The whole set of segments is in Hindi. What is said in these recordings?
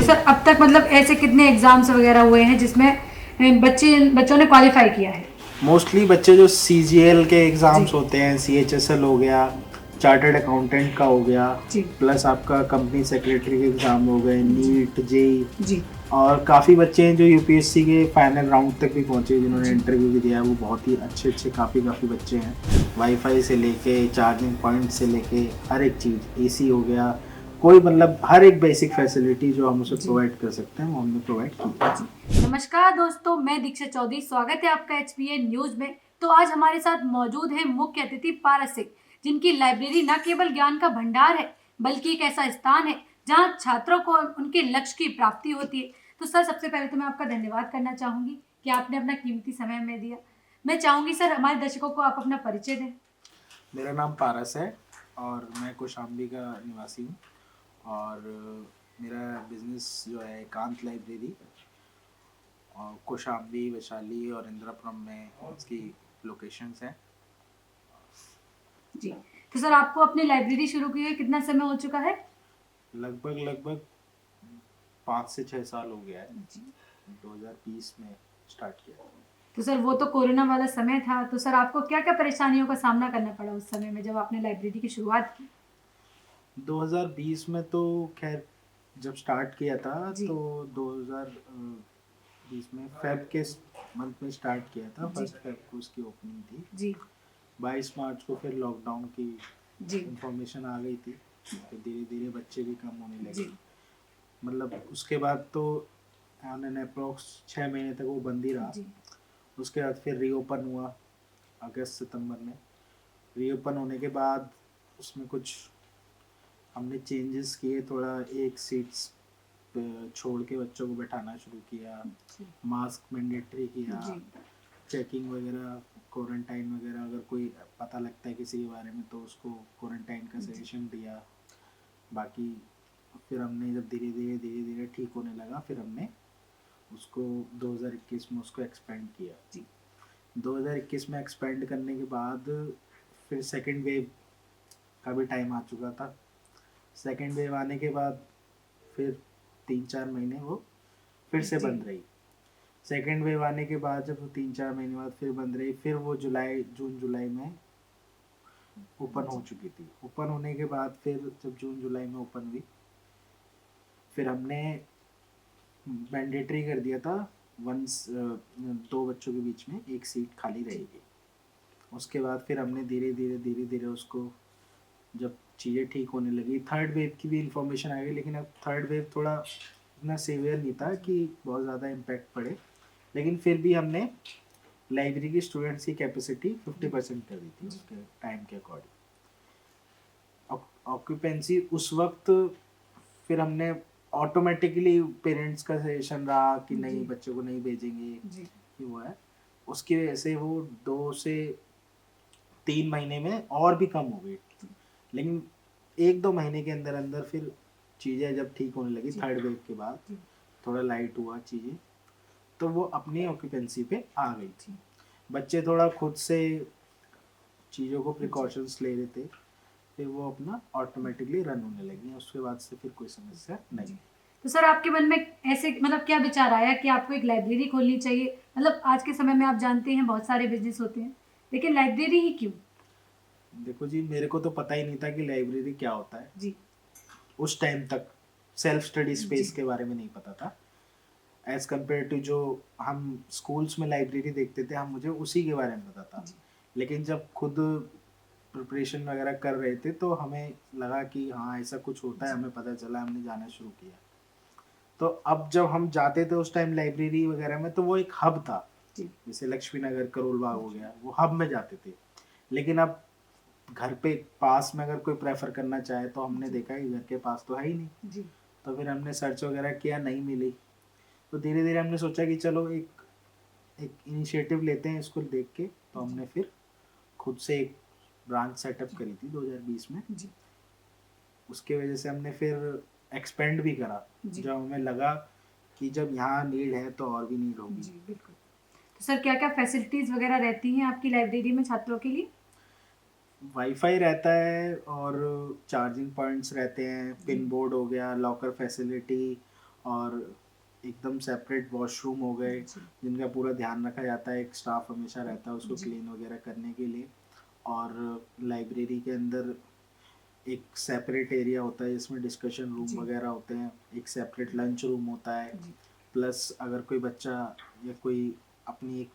सर अब तक मतलब ऐसे कितने एग्जाम्स वगैरह हुए हैं जिसमें बच्चों ने क्वालिफाई किया है? मोस्टली बच्चे जो सीजीएल के जी एग्ज़ाम्स होते हैं, सीएचएसएल हो गया, चार्टर्ड अकाउंटेंट का हो गया, जी प्लस आपका कंपनी सेक्रेटरी के एग्ज़ाम हो गए, जी नीट, जेई, जी और काफ़ी बच्चे हैं जो यूपीएससी के फाइनल राउंड तक भी पहुंचे, जिन्होंने जी इंटरव्यू भी दिया है। वो बहुत ही अच्छे अच्छे काफ़ी बच्चे हैं। वाईफाई से लेके चार्जिंग पॉइंट से लेके हर एक चीज़, एसी हो गया, कोई मतलब हर एक बेसिक फैसिलिटी जो हम उसे जी प्रोवाइड कर सकते हैं वो हमने प्रोवाइड की है। जी। नमस्कार दोस्तों, मैं दीक्षा चौधरी, स्वागत है आपका एचपीएन न्यूज में। तो आज हमारे साथ मौजूद है मुख्य अतिथि पारस सिंह, जिनकी लाइब्रेरी न केवल ज्ञान का भंडार है बल्कि एक ऐसा स्थान है जहां छात्रों को उनके लक्ष्य की प्राप्ति होती है। तो सर, सबसे पहले तो मैं आपका धन्यवाद करना चाहूंगी कि आपने अपना कीमती समय हमें दिया। मैं चाहूंगी सर, हमारे दर्शकों को आप अपना परिचय दें। मेरा नाम पारस है और मैं कौशाम्बी का निवासी हूँ। और मेरा बिजनेस जो है एकांत लाइब्रेरी, और कौशाम्बी, वैशाली और इंदिरापुरम में इसकी लोकेशंस हैं। जी। तो सर, आपको अपनी लाइब्रेरी शुरू किए हुए कितना समय हो चुका है? लगभग लगभग 5 से 6 साल हो गया है। जी। 2020 में स्टार्ट किया। तो सर, वो तो कोरोना वाला समय था, तो सर आपको क्या-क्या परेशानियों का सामना करना पड़ा उस समय में जब आपने लाइब्रेरी की शुरुआत की? 2020 में तो खैर जब स्टार्ट किया था जी, तो 2020 में फेब के मंथ में स्टार्ट किया था। जी, फर्स्ट फेब को उसकी ओपनिंग थी। जी, 22 मार्च को फिर लॉकडाउन की जी, इंफॉर्मेशन आ गई थी। फिर धीरे धीरे बच्चे भी कम होने जी, लगे। मतलब उसके बाद तो ऑन एन अप्रोक्स 6 महीने तक वो बंद ही रहा। जी, उसके बाद फिर रीओपन हुआ अगस्त सितंबर में। रीओपन होने के बाद उसमें कुछ हमने चेंजेस किए, थोड़ा एक सीट्स छोड़ के बच्चों को बैठाना शुरू किया, जी, मास्क मैंडेटरी किया, जी, चेकिंग वगैरह, क्वारंटाइन वगैरह, अगर कोई पता लगता है किसी के बारे में तो उसको क्वारंटाइन का जी, सजेशन दिया। बाकी फिर हमने जब धीरे धीरे ठीक होने लगा, फिर हमने उसको 2021 में उसको एक्सपेंड किया। जी, 2021 में एक्सपेंड करने के बाद फिर सेकेंड वेव का भी टाइम आ चुका था। सेकेंड वेव आने के बाद फिर 3-4 महीने वो फिर से जी, बंद रही। सेकेंड वेव आने के बाद जब वो 3-4 महीने बाद फिर बंद रही, फिर वो जून जुलाई में ओपन हो जी, चुकी थी। ओपन होने के बाद फिर जब जून जुलाई में ओपन हुई, फिर हमने मैंडेटरी कर दिया था, वंस दो बच्चों के बीच में एक सीट खाली जी, रहेगी। उसके बाद फिर हमने धीरे धीरे उसको, जब चीज़ें ठीक होने लगी, थर्ड वेव की भी इंफॉर्मेशन आ गई, लेकिन अब थर्ड वेव थोड़ा इतना सीवियर नहीं था कि बहुत ज़्यादा इम्पैक्ट पड़े। लेकिन फिर भी हमने लाइब्रेरी की स्टूडेंट्स की कैपेसिटी 50% कर दी थी जी, उसके टाइम के अकॉर्डिंग। ऑक्यूपेंसी उस वक्त फिर हमने ऑटोमेटिकली पेरेंट्स का सजेशन रहा कि जी, नहीं, बच्चों को नहीं भेजेंगे, जी, ये वो है। उसकी वजह से वो 2 से 3 महीने में और भी कम हो गई। लेकिन 1-2 महीने के अंदर अंदर फिर चीज़ें जब ठीक होने लगी जी, थर्ड वेव के बाद, जी, थोड़ा लाइट हुआ चीज़ें, तो वो अपनी ऑक्यूपेंसी पे आ गई थी। जी, बच्चे थोड़ा खुद से चीज़ों को जी। प्रिकॉशंस ले रहे थे, फिर वो अपना ऑटोमेटिकली रन होने लगी। उसके बाद से फिर कोई समस्या नहीं। जी। तो सर, आपके मन में ऐसे मतलब क्या विचार आया कि आपको एक लाइब्रेरी खोलनी चाहिए? मतलब आज के समय में आप जानते हैं बहुत सारे बिज़नेस होते हैं, लेकिन लाइब्रेरी ही क्यों? देखो जी, मेरे को तो पता ही नहीं था कि लाइब्रेरी क्या होता है। जी, उस टाइम तक सेल्फ स्टडी जी, स्पेस के बारे में नहीं पता था। एज कम्पेयर टू जो हम स्कूल्स में लाइब्रेरी देखते थे, हम मुझे उसी के बारे में पता था। जी, लेकिन जब खुद प्रिपरेशन वगैरह कर रहे थे तो हमें लगा कि हाँ, ऐसा कुछ होता है, जी, हमें पता चला, हमने जाना शुरू किया। तो अब जब हम जाते थे उस टाइम लाइब्रेरी वगैरह में, तो वो एक हब था। जी, जैसे लक्ष्मी नगर, करोल बाग हो गया, वो हब में जाते थे। लेकिन अब घर पे पास में अगर कोई प्रेफर करना चाहे तो हमने जी, देखा कि घर के पास तो है ही नहीं। जी, तो फिर हमने सर्च वगैरह किया, नहीं मिली। तो धीरे धीरे हमने सोचा कि चलो एक एक इनिशिएटिव लेते हैं इसको देख के। तो जी, हमने फिर खुद से एक ब्रांच सेटअप करी थी 2020 में। जी, उसके वजह से हमने फिर एक्सपेंड भी करा, जी, जब हमें लगा कि जब यहाँ नीड है तो और भी नीड होगी। जी, बिल्कुल। तो सर, क्या-क्या फैसिलिटीज़ वगैरह रहती हैं आपकी लाइब्रेरी में छात्रों के लिए? वाईफाई रहता है और चार्जिंग पॉइंट्स रहते हैं, जी, पिन बोर्ड हो गया, लॉकर फैसिलिटी, और एकदम सेपरेट वॉशरूम हो गए जी जिनका पूरा ध्यान रखा जाता है, एक स्टाफ हमेशा रहता है उसको जी क्लीन वगैरह करने के लिए। और लाइब्रेरी के अंदर एक सेपरेट एरिया होता है जिसमें डिस्कशन रूम जी वगैरह होते हैं, एक सेपरेट लंच रूम होता है। जी प्लस अगर कोई बच्चा या कोई अपनी एक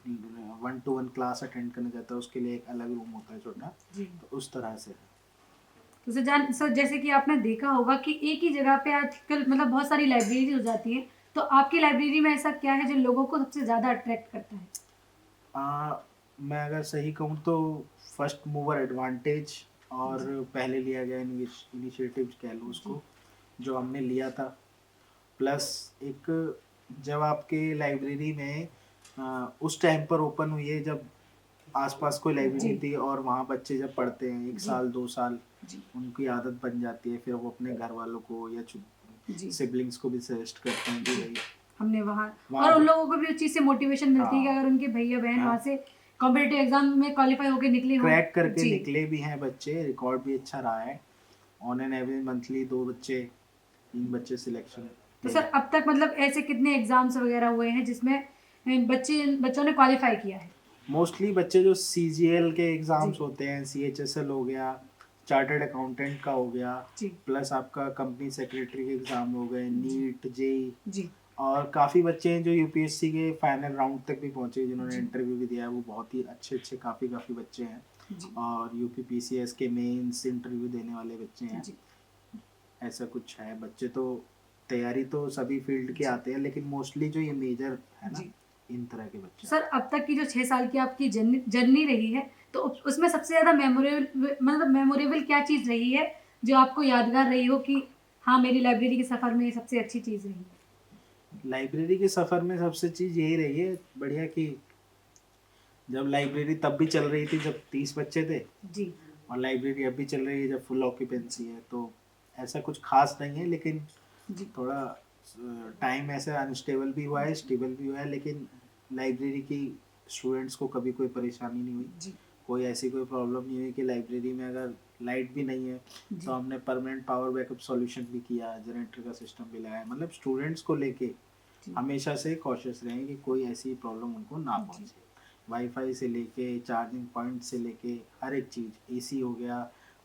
1-to-1 क्लास अटेंड करना चाहता है उसके लिए एक अलग रूम होता है छोटा। जी। तो उस तरह से है। तो सर जैसे कि आपने देखा होगा कि एक ही जगह पे आजकल मतलब बहुत सारी लाइब्रेरी हो जाती हैं, तो आपकी लाइब्रेरी में ऐसा क्या है जो लोगों को सबसे ज़्यादा अट्रैक्ट करता है? आ, मैं अगर सही कहूँ तो फर्स्ट मूवर एडवांटेज और जी पहले लिया गया इनिशिएटिव कह लो जी उसको, जो हमने लिया था। प्लस एक, जब आपके लाइब्रेरी में उस टाइम पर ओपन हुई है जब आसपास कोई लाइब्रेरी जी नहीं थी, और वहाँ बच्चे जब पढ़ते हैं एक जी साल 2 साल, जी उनकी आदत बन जाती है, फिर वो अपने घर वालों को या जी सिबलिंग्स को भी सजेस्ट करते हैं कि जी। भाई हमने वहाँ वहाँ और उन पर। लोगों को भी उस चीज़ से मोटिवेशन मिलती है कि हाँ अगर उनके भैया बहन हाँ, वहाँ से कॉम्पिटिटिव एग्जाम में क्वालिफाई होकर निकले हों। क्रैक करके जी। निकले भी हैं बच्चे, रिकॉर्ड भी अच्छा रहा है। ऑन एन एवरेज मंथली 2 बच्चे 3 बच्चे सिलेक्शन तो थे। सर अब तक मतलब ऐसे कितने एग्जाम्स वगैरह हुए हैं जिसमें बच्चों ने क्वालिफाई किया है? मोस्टली बच्चे जो CGL के जी एग्ज़ाम्स होते हैं, CHSL हो गया, चार्टर्ड अकाउंटेंट का हो गया, जी प्लस आपका कंपनी सेक्रेटरी के एग्ज़ाम हो गए, जी नीट जेई, जी और काफ़ी बच्चे हैं जो यूपीएससी के फाइनल राउंड तक भी पहुंचे, जिन्होंने जी इंटरव्यू भी दिया है। वो बहुत ही अच्छे अच्छे काफ़ी काफ़ी बच्चे हैं, जी और यूपी पीसीएस के मेंस इंटरव्यू देने वाले बच्चे हैं। जी ऐसा कुछ है। बच्चे तो तैयारी तो सभी फील्ड के जी आते हैं, लेकिन मोस्टली जो ये मेजर है ना, जी। इन तरह के बच्चे सर आते अब तक की जो 6 साल की आपकी जर्नी रही है, तो उसमें सबसे ज़्यादा मेमोरेबल क्या चीज़ रही है जो आपको यादगार रही हो कि हाँ मेरी लाइब्रेरी के सफ़र में ये सबसे अच्छी चीज़ रही है? हैं। लाइब्रेरी के सफ़र में सबसे चीज़ यही रही है बढ़िया, कि जब लाइब्रेरी तब भी चल रही थी जब 30 बच्चे थे, जी और लाइब्रेरी अब भी चल रही है जब फुल ऑक्यूपेंसी है। तो ऐसा कुछ खास नहीं है, लेकिन जी थोड़ा टाइम ऐसे अनस्टेबल भी हुआ है, स्टेबल भी हुआ है, लेकिन लाइब्रेरी की स्टूडेंट्स को कभी कोई परेशानी नहीं हुई। जी कोई ऐसी कोई प्रॉब्लम नहीं हुई कि लाइब्रेरी में अगर लाइट भी नहीं है तो जी हमने परमानेंट पावर बैकअप सॉल्यूशन भी किया, जनरेटर का सिस्टम भी लगाया। मतलब स्टूडेंट्स को लेके जी हमेशा से कॉशियस रहें कि कोई ऐसी प्रॉब्लम उनको ना जी पहुंचे। वाईफाई से लेके चार्जिंग पॉइंट से लेके हर एक चीज़, एसी हो गया,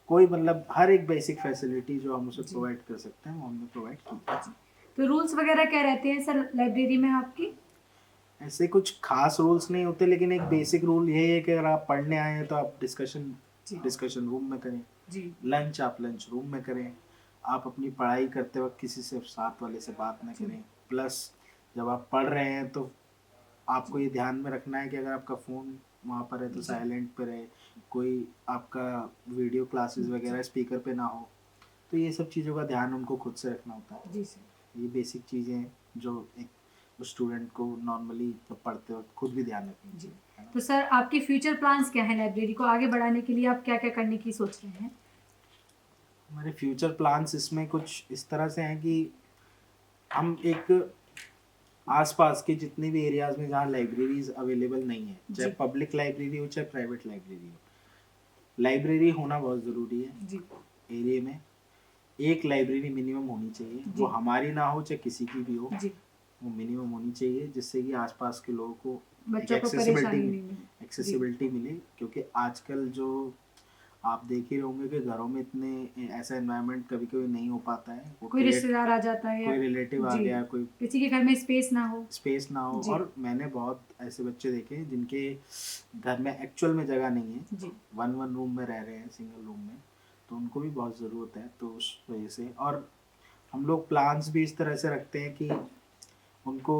कोई मतलब हर एक बेसिक फैसिलिटी जो हम उसे जी प्रोवाइड कर सकते हैं वो हमने प्रोवाइड की। जी। तो रूल्स वगैरह क्या रहते हैं सर लाइब्रेरी में आपकी? ऐसे कुछ खास रूल्स नहीं होते, लेकिन एक बेसिक रूल यही है कि अगर आप पढ़ने आए हैं तो आप डिस्कशन जी डिस्कशन रूम में करें, जी लंच आप लंच रूम में करें, आप अपनी पढ़ाई करते वक्त किसी से साथ वाले से बात ना जी करें। प्लस जब आप पढ़ रहे हैं तो आपको जी ये ध्यान में रखना है कि अगर आपका फ़ोन वहाँ पर है तो जी साइलेंट पे रहे, कोई आपका वीडियो क्लासेस जी वगैरह स्पीकर पे ना हो। तो ये सब चीज़ों का ध्यान उनको खुद से रखना होता जी है। सर ये बेसिक चीज़ें हैं जो एक स्टूडेंट को नॉर्मली जब पढ़ते वक्त खुद भी ध्यान रखनी जी। चाहिए, है ना। तो सर आपके फ्यूचर प्लान्स क्या हैं लाइब्रेरी को आगे बढ़ाने के लिए आप क्या-क्या करने की सोच रहे हैं? हमारे फ्यूचर प्लान्स इसमें कुछ इस तरह से हैं कि हम एक आसपास के जितने भी एरियाज में जहाँ लाइब्रेरीज अवेलेबल नहीं है, चाहे जी, पब्लिक लाइब्रेरी हो चाहे प्राइवेट लाइब्रेरी हो, लाइब्रेरी होना बहुत ज़रूरी है जी, एरिया में। एक लाइब्रेरी मिनिमम होनी चाहिए, वो जी, हमारी ना हो चाहे किसी की भी हो, जी। वो मिनिमम होनी चाहिए, जिससे कि आसपास के लोगों को एक बच्चों को परेशानी नहीं मिले। जी, एक्सेसिबिलिटी मिले। क्योंकि आजकल जो आप देख ही रहे होंगे कि घरों में इतने ऐसा एनवायरनमेंट कभी कभी नहीं हो पाता है, वो कोई क्रिएट, रिश्तेदार आ जाता है या कोई रिलेटिव आ जी, गया, कोई किसी के घर में स्पेस ना हो। स्पेस ना हो। जी, और मैंने बहुत ऐसे बच्चे देखे हैं जिनके घर में एक्चुअल में जगह नहीं है, जी, वन वन रूम में रह रहे हैं, सिंगल रूम में, तो उनको भी बहुत ज़रूरत है। तो उस वजह से, और हम लोग प्लान्स भी इस तरह से रखते हैं कि उनको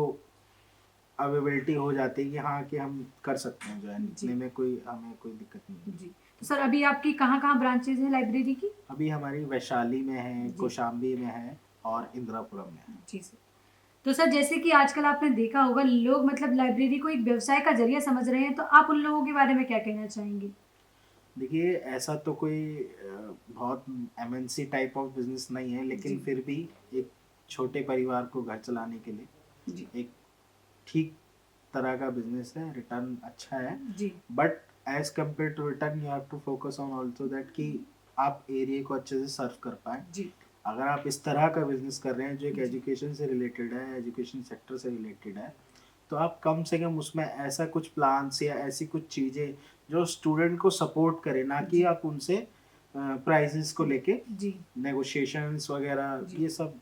अवेलेबिलिटी हो जाती है कि हाँ कि हम कर सकते हैं ज्वाइन, इतने जी, में कोई हमें कोई दिक्कत नहीं है। जी। तो सर अभी आपकी कहाँ-कहाँ ब्रांचेज़ हैं लाइब्रेरी की? अभी हमारी वैशाली में है, जी, कौशाम्बी में है, और इंदिरापुरम में है। जी सर। तो सर जैसे कि आजकल आपने देखा होगा लोग मतलब लाइब्रेरी को एक व्यवसाय का ज़रिया समझ रहे हैं, तो आप उन लोगों के बारे में क्या कहना चाहेंगे? देखिए, ऐसा तो कोई बहुत एमएनसी टाइप ऑफ बिजनेस नहीं है, लेकिन जी, फिर भी एक छोटे परिवार को घर चलाने के लिए जी, एक ठीक तरह का बिजनेस है, रिटर्न अच्छा है। जी, but as compare to return you have to focus on also that कि आप एरिया को अच्छे से सर्व कर पाए, जी, अगर आप इस तरह का बिजनेस कर रहे हैं जो एक जी। एजुकेशन से रिलेटेड है, एजुकेशन सेक्टर से रिलेटेड है, तो आप कम से कम उसमें ऐसा कुछ प्लान्स या ऐसी कुछ चीज़ें जो स्टूडेंट को सपोर्ट करे, ना कि जी। आप उनसे प्राइजेस को लेके जी। नेगोशिएशंस वगैरह जी। ये सब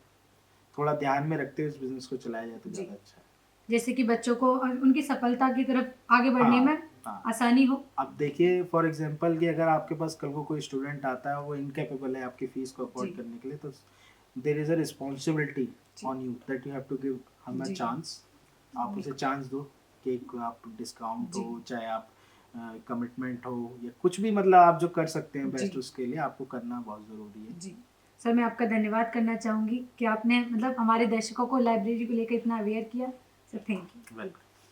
थोड़ा ध्यान में रखते हुए इस बिजनेस को चलाया जाए तो जी। ज़्यादा अच्छा है। जैसे कि बच्चों को उनकी सफलता की तरफ आगे बढ़ने हाँ, में हाँ। आसानी हो। अब देखिए फॉर एग्जांपल कि अगर आपके पास कल को कोई स्टूडेंट आता है, वो इनकैपेबल है आपकी फीस को जी। अफोर्ड करने के लिए, तो देयर इज़ अ रिस्पॉन्सिबिलिटी जी। On you that you have to give him a जी। चांस। आप उसे बिल्कुल। चांस दो कि आप डिस्काउंट जी। हो, चाहे आप कमिटमेंट हो, या कुछ भी, मतलब आप जो कर सकते हैं जी। बेस्ट उसके लिए आपको करना बहुत ज़रूरी है। जी। सर, मैं आपका धन्यवाद करना चाहूँगी कि आपने मतलब हमारे दर्शकों को लाइब्रेरी को लेकर इतना अवेयर किया। Sir, thank you. वेलकम।